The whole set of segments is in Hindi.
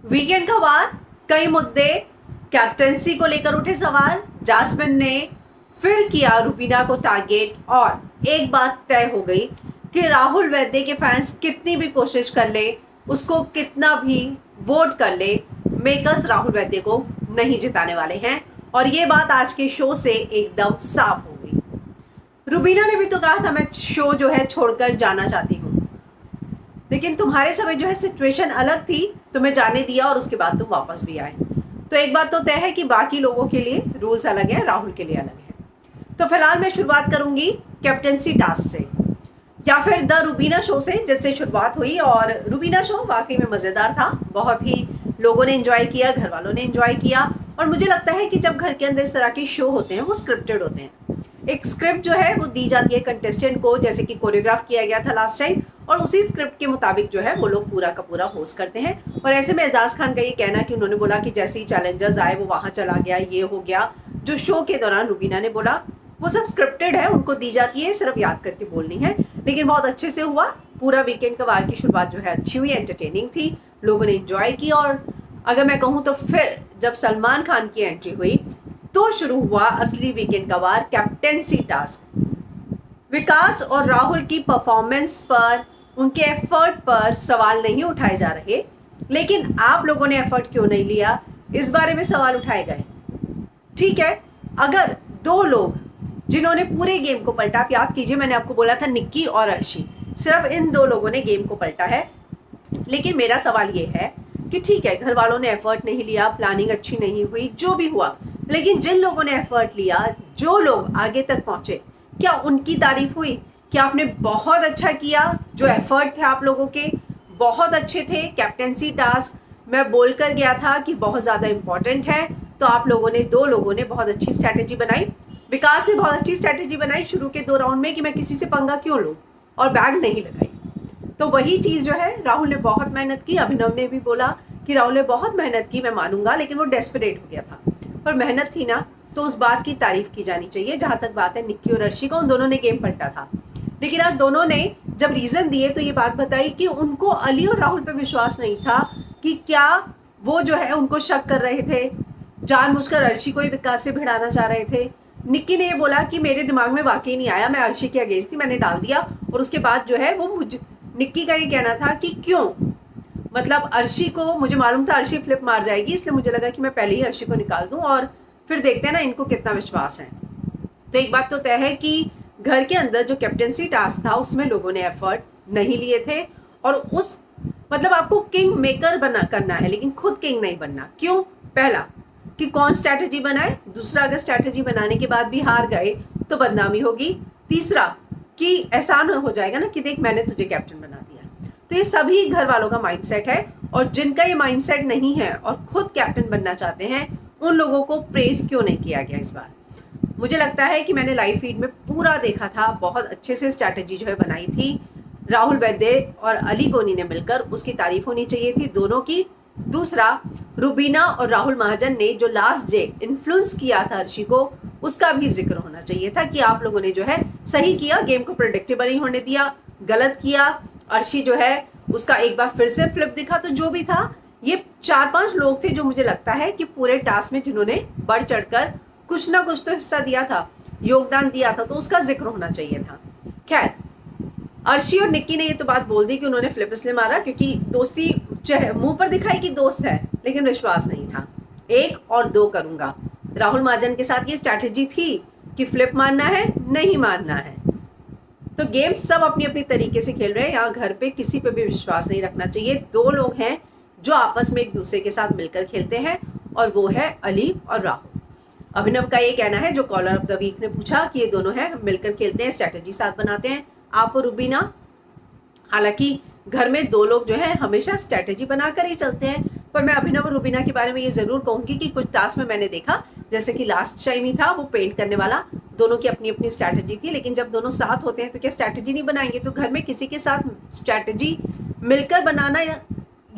वीकेंड का बाद कई मुद्दे, कैप्टेंसी को लेकर उठे सवाल, जास्मिन ने फिर किया रुबीना को टारगेट और एक बात तय हो गई कि राहुल वैद्य के फैंस कितनी भी कोशिश कर ले, उसको कितना भी वोट कर ले, मेकर्स राहुल वैद्य को नहीं जिताने वाले हैं। और ये बात आज के शो से एकदम साफ हो गई। रुबीना ने भी तो कहा था मैं शो जो है छोड़कर जाना चाहती हूँ, लेकिन तुम्हारे समय जो है सिचुएशन अलग थी, तुम्हें जाने दिया और उसके बाद तुम वापस भी आए। तो एक बात तो तय है कि बाकी लोगों के लिए रूल्स अलग है, राहुल के लिए अलग है। तो फिलहाल मैं शुरुआत करूंगी कैप्टेंसी टास्क से या फिर द रुबीना शो से, जिससे शुरुआत हुई। और रुबीना शो वाकई में मज़ेदार था, बहुत ही लोगों ने एंजॉय किया, घर वालों ने एंजॉय किया। और मुझे लगता है कि जब घर के अंदर इस तरह के शो होते हैं वो स्क्रिप्टेड होते हैं। एक स्क्रिप्ट जो है वो दी जाती है कंटेस्टेंट को, जैसे कि कोरियोग्राफ किया गया था लास्ट टाइम, और उसी स्क्रिप्ट के मुताबिक जो है वो लोग पूरा का पूरा होस्ट करते हैं। और ऐसे में एजाज खान का ये कहना कि उन्होंने बोला कि जैसे ही चैलेंजर्स आए वो वहाँ चला गया, ये हो गया, जो शो के दौरान रुबीना ने बोला वो सब स्क्रिप्टेड है, उनको दी जाती है, सिर्फ याद करके बोलनी है। लेकिन बहुत अच्छे से हुआ। पूरा वीकेंड का वार की शुरुआत जो है अच्छी हुई, एंटरटेनिंग थी, लोगों ने एंजॉय की। और अगर मैं कहूँ तो फिर जब सलमान खान की एंट्री हुई तो शुरू हुआ असली वीकेंड का वार, कैप्टेंसी टास्क। विकास और राहुल की परफॉर्मेंस पर, उनके एफर्ट पर सवाल नहीं उठाए जा रहे, लेकिन आप लोगों ने एफर्ट क्यों नहीं लिया, इस बारे में सवाल उठाए गए। ठीक है, अगर दो लोग जिन्होंने पूरे गेम को पलटा, आप याद कीजिए मैंने आपको बोला था निक्की और अर्शी, सिर्फ इन दो लोगों ने गेम को पलटा है। लेकिन मेरा सवाल ये है कि ठीक है, घर वालों ने एफर्ट नहीं लिया, प्लानिंग अच्छी नहीं हुई, जो भी हुआ, लेकिन जिन लोगों ने एफर्ट लिया, जो लोग आगे तक पहुंचे, क्या उनकी तारीफ हुई कि आपने बहुत अच्छा किया, जो एफर्ट थे आप लोगों के बहुत अच्छे थे। कैप्टेंसी टास्क मैं बोलकर गया था कि बहुत ज़्यादा इंपॉर्टेंट है, तो आप लोगों ने, दो लोगों ने बहुत अच्छी स्ट्रैटेजी बनाई। विकास ने बहुत अच्छी स्ट्रैटेजी बनाई शुरू के 2 राउंड में कि मैं किसी से पंगा क्यों लूँ, और बैग नहीं लगाई। तो वही चीज़ जो है राहुल ने बहुत मेहनत की। अभिनव ने भी बोला कि राहुल ने बहुत मेहनत की, मैं मानूंगा, लेकिन वो डेस्परेट हो गया था। पर मेहनत थी ना, तो उस बात की तारीफ की जानी चाहिए। जहाँ तक बात है निक्की और अर्शी को, उन दोनों ने गेम पलटा था, लेकिन आज दोनों ने जब रीज़न दिए तो ये बात बताई कि उनको अली और राहुल पर विश्वास नहीं था, कि क्या वो जो है उनको शक कर रहे थे, जानबूझकर अर्शी को ही विकास से भिड़ाना चाह रहे थे। निक्की ने ये बोला कि मेरे दिमाग में वाकई नहीं आया, मैं अर्शी के अगेंस्ट थी, मैंने डाल दिया। और उसके बाद जो है वो निक्की का ये कहना था कि क्यों, मतलब अर्शी को, मुझे मालूम था अर्शी फ्लिप मार जाएगी, इसलिए मुझे लगा कि मैं पहले ही अर्शी को निकाल दूं और फिर देखते हैं ना इनको कितना विश्वास है। तो एक बात तो तय है कि घर के अंदर जो कैप्टेंसी टास्क था उसमें लोगों ने एफर्ट नहीं लिए थे। और उस, मतलब आपको किंग मेकर बना करना है, लेकिन खुद किंग नहीं बनना। क्यों? पहला कि कौन स्ट्रैटेजी बनाए, दूसरा अगर स्ट्रैटेजी बनाने के बाद भी हार गए तो बदनामी होगी, तीसरा कि एहसान हो जाएगा ना कि देख मैंने तुझे कैप्टन बना दिया। तो ये सभी घर वालों का माइंडसेट है, और जिनका ये माइंडसेट नहीं है और खुद कैप्टन बनना चाहते हैं, उन लोगों को प्रेज क्यों नहीं किया गया इस बार। मुझे लगता है कि मैंने लाइव फीड में पूरा देखा था, बहुत अच्छे से स्ट्रैटेजी जो है बनाई थी राहुल वैद्य और अली गोनी ने मिलकर, उसकी तारीफ होनी चाहिए थी दोनों की। दूसरा, रुबीना और राहुल महाजन ने जो लास्ट डे इन्फ्लुएंस किया था अर्शी को, उसका भी जिक्र होना चाहिए था कि आप लोगों ने जो है सही किया, गेम को प्रेडिक्टेबल नहीं होने दिया, गलत किया। अर्शी जो है उसका एक बार फिर से फ्लिप दिखा। तो जो भी था, ये 4-5 लोग थे जो मुझे लगता है कि पूरे टास्क में जिन्होंने बढ़ चढ़कर कुछ ना कुछ तो हिस्सा दिया था, योगदान दिया था, तो उसका जिक्र होना चाहिए था। खैर, अर्शी और निक्की ने ये तो बात बोल दी कि उन्होंने फ्लिप इसलिए मारा क्योंकि दोस्ती मुंह पर दिखाई कि दोस्त है, लेकिन विश्वास नहीं था। 1 और 2 करूंगा। राहुल महाजन के साथ ये स्ट्रैटेजी थी कि फ्लिप मारना है, नहीं मारना है। तो गेम सब अपनी अपनी तरीके से खेल रहे हैं, यहाँ घर पे किसी पे भी विश्वास नहीं रखना चाहिए। 2 लोग हैं जो आपस में एक दूसरे के साथ मिलकर खेलते हैं, और वो है अली और राहुल। अभिनव का ये कहना है, जो कॉलर ऑफ द वीक ने पूछा, कि ये दोनों हैं, हम मिलकर खेलते हैं, स्ट्रैटेजी साथ बनाते हैं, आप और रुबीना। हालांकि घर में 2 लोग जो है हमेशा स्ट्रैटेजी बनाकर ही चलते हैं, पर मैं अभिनव और रुबीना के बारे में ये ज़रूर कहूँगी कि कुछ टास्क में मैंने देखा, जैसे कि लास्ट टाइम ही था वो पेंट करने वाला, दोनों की अपनी अपनी स्ट्रैटेजी थी, लेकिन जब दोनों साथ होते हैं तो क्या स्ट्रैटेजी नहीं बनाएंगे? तो घर में किसी के साथ स्ट्रैटेजी मिलकर बनाना,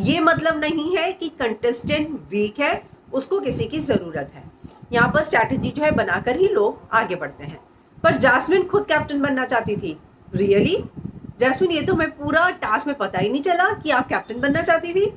ये मतलब नहीं है कि कंटेस्टेंट वीक है, उसको किसी की ज़रूरत है। यहाँ पर स्ट्रैटेजी जो है बनाकर ही लोग आगे बढ़ते हैं। पर जास्मिन खुद कैप्टन बनना चाहती थी। रियली जैस्मिन, ये तो मैं पूरा टास्क में पता ही नहीं चला कि आप कैप्टन बनना चाहती थी।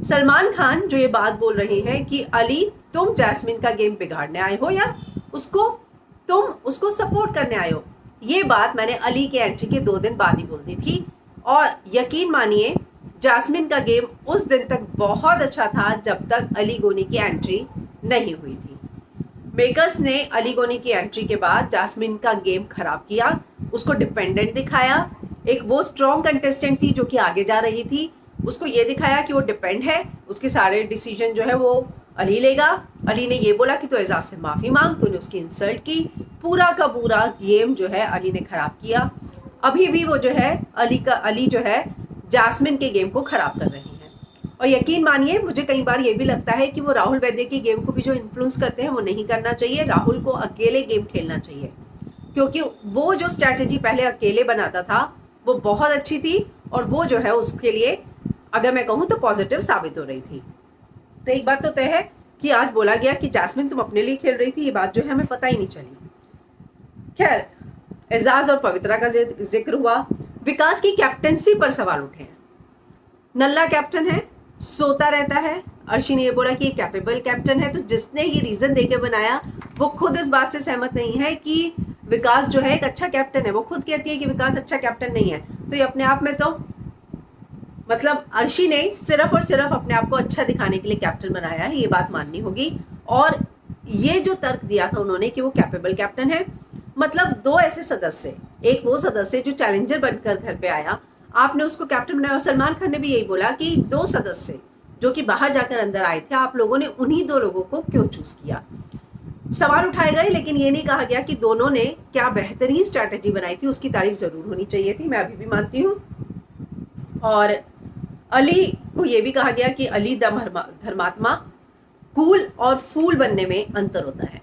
सलमान खान जो ये बात बोल रहे हैं कि अली तुम जैस्मिन का गेम बिगाड़ने आए हो या तुम उसको सपोर्ट करने आए हो, ये बात मैंने अली के एंट्री के 2 दिन बाद ही बोल दी थी। और यकीन मानिए जैस्मिन का गेम उस दिन तक बहुत अच्छा था जब तक अली गोनी की एंट्री नहीं हुई थी। मेकर्स ने अली गोनी की एंट्री के बाद जैस्मिन का गेम खराब किया, उसको डिपेंडेंट दिखाया। एक वो स्ट्रॉन्ग कंटेस्टेंट थी जो कि आगे जा रही थी, उसको ये दिखाया कि वो डिपेंड है, उसके सारे डिसीजन जो है वो अली लेगा। अली ने ये बोला कि तो एजाज से माफ़ी मांग, तूने उसकी इंसल्ट की। पूरा का पूरा गेम जो है अली ने खराब किया। अभी भी वो जो है अली जो है जैस्मिन के गेम को खराब कर रही है। और यकीन मानिए मुझे कई बार ये भी लगता है कि वो राहुल वैद्य के गेम को भी जो इन्फ्लुएंस करते हैं वो नहीं करना चाहिए। राहुल को अकेले गेम खेलना चाहिए, क्योंकि वो जो स्ट्रैटेजी पहले अकेले बनाता था वो बहुत अच्छी थी और वो जो है उसके लिए अगर मैं कहूँ तो पॉजिटिव साबित हो रही थी। तो एक बात तो तय है कि आज बोला गया कि जैस्मिन तुम अपने लिए खेल रही थी, ये बात जो है हमें पता ही नहीं चली। खैर, एजाज और पवित्रा का जिक्र हुआ। विकास की कैप्टनसी पर सवाल उठे हैं। नल्ला कैप्टन है, सोता रहता है। अर्शी ने ये बोला कि ये कैपेबल कैप्टन है, तो जिसने ये रीजन देके बनाया वो खुद इस बात से सहमत नहीं है कि विकास जो है एक अच्छा कैप्टन है। वो खुद कहती है कि विकास अच्छा कैप्टन नहीं है, तो ये अपने आप में तो मतलब अर्शी ने सिर्फ और सिर्फ अपने आप को अच्छा दिखाने के लिए कैप्टन बनाया है, ये बात माननी होगी। और ये जो तर्क दिया था उन्होंने कि वो कैपेबल कैप्टन है, मतलब 2 ऐसे सदस्य, एक वो सदस्य जो चैलेंजर बनकर घर पे आया, आपने उसको कैप्टन बनाया। और सलमान खान ने भी यही बोला कि 2 सदस्य जो कि बाहर जाकर अंदर आए थे, आप लोगों ने उन्हीं 2 लोगों को क्यों चूज किया। सवाल उठाए गए, लेकिन ये नहीं कहा गया कि दोनों ने क्या बेहतरीन स्ट्रैटेजी बनाई थी। उसकी तारीफ जरूर होनी चाहिए थी, मैं अभी भी मानती हूँ। और अली को यह भी कहा गया कि अली धर्मात्मा, कूल और फूल बनने में अंतर होता है।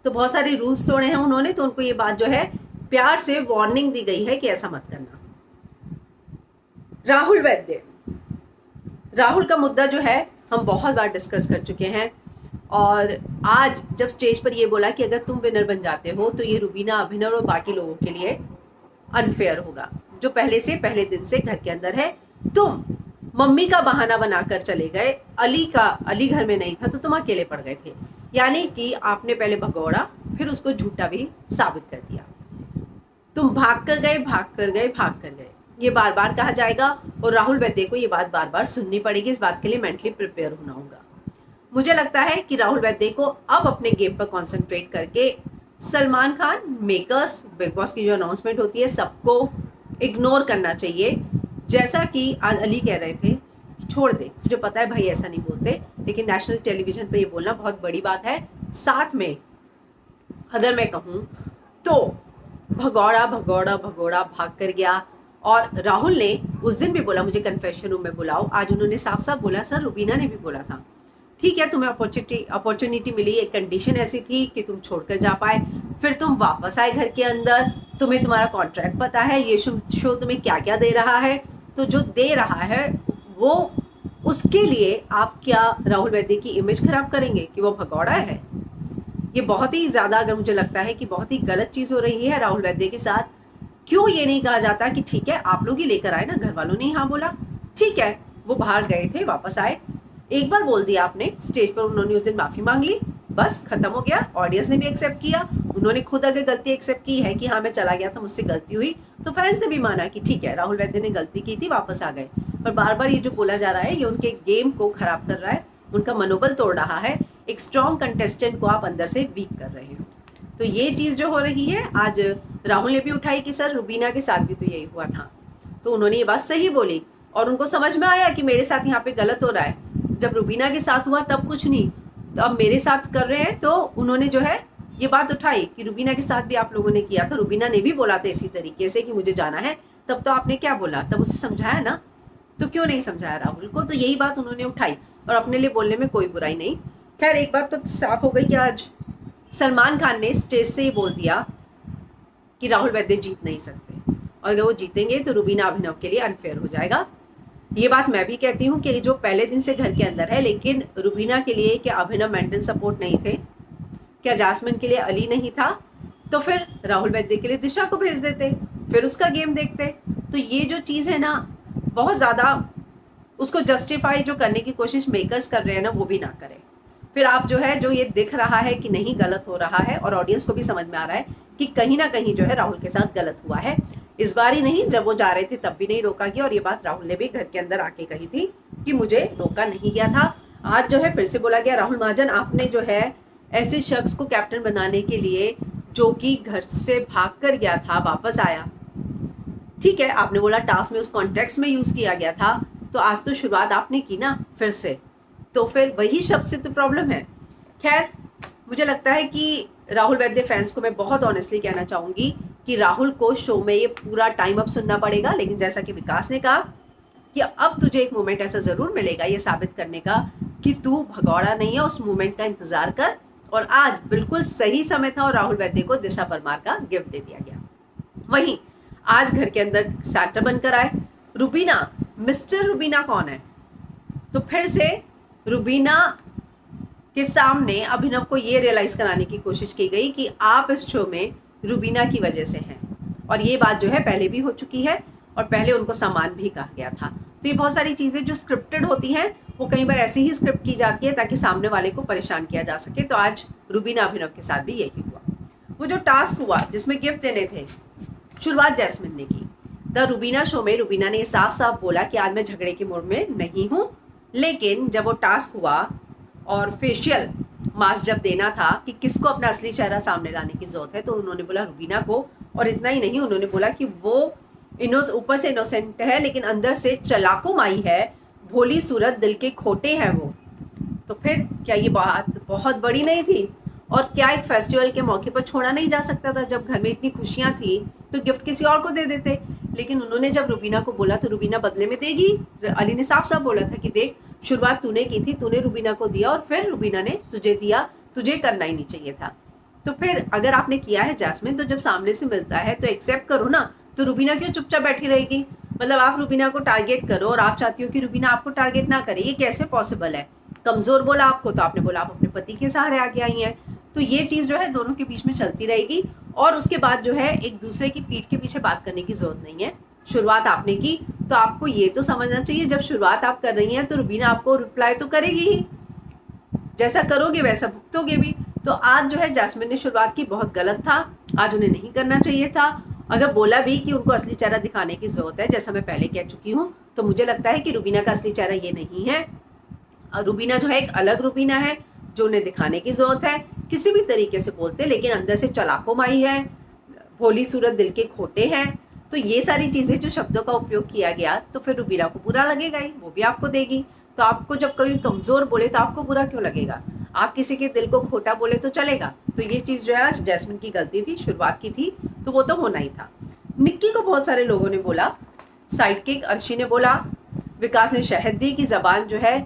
तो बहुत सारे रूल्स तोड़े हैं उन्होंने, तो उनको ये बात जो है प्यार से वार्निंग दी गई है कि ऐसा मत करना। राहुल वैद्य, राहुल का मुद्दा जो है हम बहुत बार डिस्कस कर चुके हैं। और आज जब स्टेज पर ये बोला कि अगर तुम विनर बन जाते हो तो ये रुबीना, अभिनव और बाकी लोगों के लिए अनफेयर होगा, जो पहले दिन से घर के अंदर है। तुम मम्मी का बहाना बनाकर चले गए, अली घर में नहीं था तो तुम अकेले पड़ गए थे, यानी कि आपने पहले भगोड़ा फिर उसको झूठा भी साबित कर दिया। तुम भाग कर गए, ये बार बार कहा जाएगा और राहुल वैद्य को ये बात बार बार सुननी पड़ेगी। इस बात के लिए मेंटली प्रिपेयर होना होगा। मुझे लगता है कि राहुल वैद्य को अब अपने गेम पर कॉन्सेंट्रेट करके Salman Khan, makers, big boss की जो अनाउंसमेंट होती है सबको इग्नोर करना चाहिए। जैसा कि आज अली कह रहे थे, छोड़ दे, तुझे पता है भाई ऐसा नहीं बोलते, लेकिन नेशनल टेलीविजन पे ये बोलना बहुत बड़ी बात है। साथ में अगर मैं कहूँ तो भगौड़ा भाग कर गया। और राहुल ने उस दिन भी बोला मुझे कन्फेशन रूम में बुलाओ, आज उन्होंने साफ साफ बोला, सर रुबीना ने भी बोला था, ठीक है तुम्हें अपॉर्चुनिटी मिली, एक कंडीशन ऐसी थी कि तुम छोड़कर जा पाए, फिर तुम वापस आए घर के अंदर, तुम्हें तुम्हारा कॉन्ट्रैक्ट पता है, ये शो तुम्हें क्या क्या दे रहा है, तो जो दे रहा है वो उसके लिए आप क्या राहुल वैद्य की इमेज खराब करेंगे कि वो भगौड़ा है। ये बहुत ही ज़्यादा, अगर मुझे लगता है कि बहुत ही गलत चीज़ हो रही है राहुल वैद्य के साथ। क्यों ये नहीं कहा जाता कि ठीक है आप लोग ही लेकर आए ना, घर वालों ने हाँ बोला, ठीक है वो बाहर गए थे वापस आए, एक बार बोल दिया आपने, स्टेज पर उन्होंने उस दिन माफ़ी मांग ली, बस खत्म हो गया। ऑडियंस ने भी एक्सेप्ट किया, उन्होंने खुद अगर गलती एक्सेप्ट की है कि हाँ मैं चला गया था, मुझसे गलती हुई, तो फैंस ने भी माना कि ठीक है राहुल वैद्य ने गलती की थी, वापस आ गए। पर बार बार ये जो बोला जा रहा है ये उनके गेम को खराब कर रहा है, उनका मनोबल तोड़ रहा है, एक स्ट्रॉन्ग कंटेस्टेंट को आप अंदर से वीक कर रहे हो। तो ये चीज़ जो हो रही है, आज राहुल ने भी उठाई कि सर रुबीना के साथ भी तो यही हुआ था, तो उन्होंने ये बात सही बोली और उनको समझ में आया कि मेरे साथ यहाँ पे गलत हो रहा है। जब रुबीना के साथ हुआ तब कुछ नहीं, तो अब मेरे साथ कर रहे हैं, तो उन्होंने जो है ये बात उठाई कि रुबीना के साथ भी आप लोगों ने किया था, रुबीना ने भी बोला था इसी तरीके से कि मुझे जाना है, तब तो आपने क्या बोला, तब उसे समझाया ना, तो क्यों नहीं समझाया राहुल को। तो यही बात उन्होंने उठाई और अपने लिए बोलने में कोई बुराई नहीं। खैर एक बात तो साफ हो गई कि आज सलमान खान ने स्टेज से ही बोल दिया कि राहुल वैद्य जीत नहीं सकते, और अगर वो जीतेंगे तो रुबीना अभिनव के लिए अनफेयर हो जाएगा। ये बात मैं भी कहती हूँ कि जो पहले दिन से घर के अंदर है, लेकिन रुबीना के लिए क्या अभिनव मेंटल सपोर्ट नहीं थे, क्या जास्मिन के लिए अली नहीं था, तो फिर राहुल वैद्य के लिए दिशा को भेज देते, फिर उसका गेम देखते। तो ये जो चीज़ है ना, बहुत ज़्यादा उसको जस्टिफाई जो करने की कोशिश मेकर्स कर रहे हैं ना, वो भी ना करें। फिर आप जो है, जो ये दिख रहा है कि नहीं गलत हो रहा है और ऑडियंस को भी समझ में आ रहा है कि कहीं ना कहीं जो है राहुल के साथ गलत हुआ है। इस बार ही नहीं, जब वो जा रहे थे तब भी नहीं रोका गया, और ये बात राहुल ने भी घर के अंदर आके कही थी कि मुझे रोका नहीं गया था। आज जो है फिर से बोला गया, राहुल महाजन आपने जो है ऐसे शख्स को कैप्टन बनाने के लिए जो कि घर से भाग कर गया था वापस आया, ठीक है आपने बोला टास्क में उस कॉन्टेक्स्ट में यूज किया गया था, तो आज तो शुरुआत आपने की ना फिर से, तो फिर वही शब्द से तो प्रॉब्लम है। खैर मुझे लगता है कि राहुल वैद्य फैंस को मैं बहुत ऑनेस्टली कहना चाहूंगी कि राहुल को शो में ये पूरा टाइम अब सुनना पड़ेगा, लेकिन जैसा कि विकास ने कहा कि अब तुझे एक मोमेंट ऐसा जरूर मिलेगा ये साबित करने का कि तू भगौड़ा नहीं है, उस मोमेंट का इंतजार कर। और आज बिल्कुल सही समय था और राहुल वैद्य को दिशा परमार का गिफ्ट दे दिया गया। वहीं आज घर के अंदर सैटर बनकर आए रुबीना। मिस्टर रुबीना कौन है? तो फिर से रुबीना के सामने अभिनव को ये रियलाइज कराने की कोशिश की गई कि आप इस शो में रुबीना की वजह से हैं, और ये बात जो है पहले भी हो चुकी है और पहले उनको सम्मान भी कहा गया था। तो ये बहुत सारी चीज़ें जो स्क्रिप्टेड होती हैं वो कई बार ऐसे ही स्क्रिप्ट की जाती है ताकि सामने वाले को परेशान किया जा सके। तो आज रुबीना अभिनव के साथ भी यही हुआ। वो जो टास्क हुआ जिसमें गिफ्ट देने थे, शुरुआत जैस्मिन ने की। द रुबीना शो में रुबीना ने साफ साफ बोला कि आज मैं झगड़े के मूड में नहीं हूँ, लेकिन जब वो टास्क हुआ और फेशियल मास्क जब देना था कि किसको अपना असली चेहरा सामने लाने की जरूरत है, तो उन्होंने बोला रुबीना को। और इतना ही नहीं, उन्होंने बोला कि वो ऊपर से इनोसेंट है लेकिन अंदर से चलाकू माई है, भोली सूरत दिल के खोटे हैं वो। तो फिर क्या ये बात बहुत बड़ी नहीं थी? और क्या एक फेस्टिवल के मौके पर छोड़ा नहीं जा सकता था? जब घर में इतनी खुशियां थी तो गिफ्ट किसी और को दे देते। लेकिन उन्होंने जब रुबीना को बोला तो रुबीना बदले में देगी। अली ने साफ साफ बोला था कि देख शुरुआत तूने की थी, तूने रुबीना को दिया और फिर रुबीना ने तुझे दिया, तुझे करना ही नहीं चाहिए था। तो फिर अगर आपने किया है जैस्मिन, तो जब सामने से मिलता है तो एक्सेप्ट करो ना। तो रुबीना क्यों चुपचाप बैठी रहेगी? मतलब आप रुबीना को टारगेट करो और आप चाहती हो कि रुबीना आपको टारगेट ना करे, ये कैसे पॉसिबल है? कमजोर बोला आपको तो आपने बोला आप अपने पति के सहारे आगे आई हैं। तो ये चीज़ जो है दोनों के बीच में चलती रहेगी और उसके बाद जो है एक दूसरे की पीठ के पीछे बात करने की जरूरत नहीं है। शुरुआत आपने की तो आपको ये तो समझना चाहिए जब शुरुआत आप कर रही हैं तो रुबीना आपको रिप्लाई तो करेगी ही, जैसा करोगे वैसा भुगतोगे भी। तो आज जो है जैस्मिन ने शुरुआत की, बहुत गलत था, आज उन्हें नहीं करना चाहिए था। अगर बोला भी कि उनको असली चेहरा दिखाने की जरूरत है, जैसा मैं पहले कह चुकी हूँ, तो मुझे लगता है कि रुबीना का असली चेहरा ये नहीं है। रुबीना जो है एक अलग रुबीना है जो उन्हें दिखाने की जरूरत है। किसी भी तरीके से बोलते लेकिन अंदर से चलाको माई है, भोली सूरत दिल के खोटे हैं। तो ये सारी चीज़ें जो शब्दों का उपयोग किया गया तो फिर रुबीना को बुरा लगेगा ही, वो भी आपको देगी। तो आपको जब कोई कमज़ोर बोले तो आपको बुरा क्यों लगेगा? आप किसी के दिल को खोटा बोले तो चलेगा। तो ये चीज़ जो है आज जैस्मिन की गलती थी, शुरुआत की थी, तो वो तो होना ही था। निक्की को बहुत सारे लोगों ने बोला, साइडकिक अर्शी ने बोला, विकास ने शहद दी की ज़बान जो है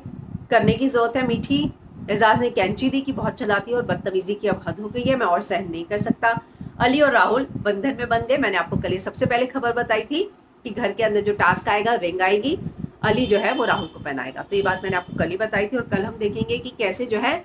करने की ज़रूरत है मीठी, एजाज ने कैंची दी कि बहुत चलाती है और बदतमीज़ी की अब हद हो गई है, मैं और सहन नहीं कर सकता। अली और राहुल बंधन में बंध गए। मैंने आपको कल ही सबसे पहले खबर बताई थी कि घर के अंदर जो टास्क आएगा, रिंग आएगी, अली जो है वो राहुल को पहनाएगा। तो ये बात मैंने आपको कल ही बताई थी और कल हम देखेंगे कि कैसे जो है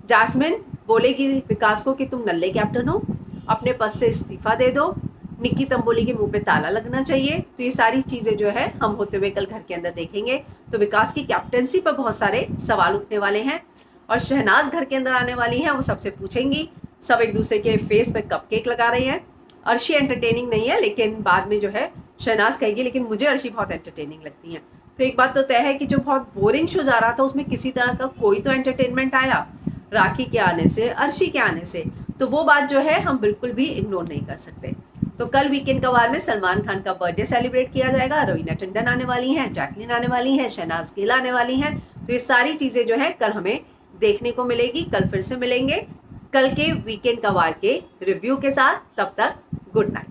जैस्मिन बोलेगी विकास को कि तुम नल्ले कैप्टन हो, अपने पद से इस्तीफा दे दो, निक्की तंबोली के मुंह पे ताला लगना चाहिए। तो ये सारी चीज़ें जो है हम होते हुए कल घर के अंदर देखेंगे। तो विकास की कैप्टनसी पर बहुत सारे सवाल उठने वाले हैं और शहनाज घर के अंदर आने वाली हैं, वो सबसे पूछेंगी। सब एक दूसरे के फेस पे कपकेक लगा रहे हैं। अर्शी एंटरटेनिंग नहीं है, लेकिन बाद में जो है शहनाज कहेगी लेकिन मुझे अर्शी बहुत एंटरटेनिंग लगती है। तो एक बात तो तय है कि जो बहुत बोरिंग शो जा रहा था उसमें किसी तरह का कोई तो एंटरटेनमेंट आया, राखी के आने से, अर्शी के आने से। तो वो बात जो है हम बिल्कुल भी इग्नोर नहीं कर सकते। तो कल वीकेंड का वार में सलमान खान का बर्थडे सेलिब्रेट किया जाएगा, रवीना टंडन आने वाली हैं, जैकलीन आने वाली हैं, शहनाज गिल आने वाली हैं। तो ये सारी चीज़ें जो है कल हमें देखने को मिलेगी। कल फिर से मिलेंगे कल के वीकेंड का वार के रिव्यू के साथ। तब तक गुड नाइट।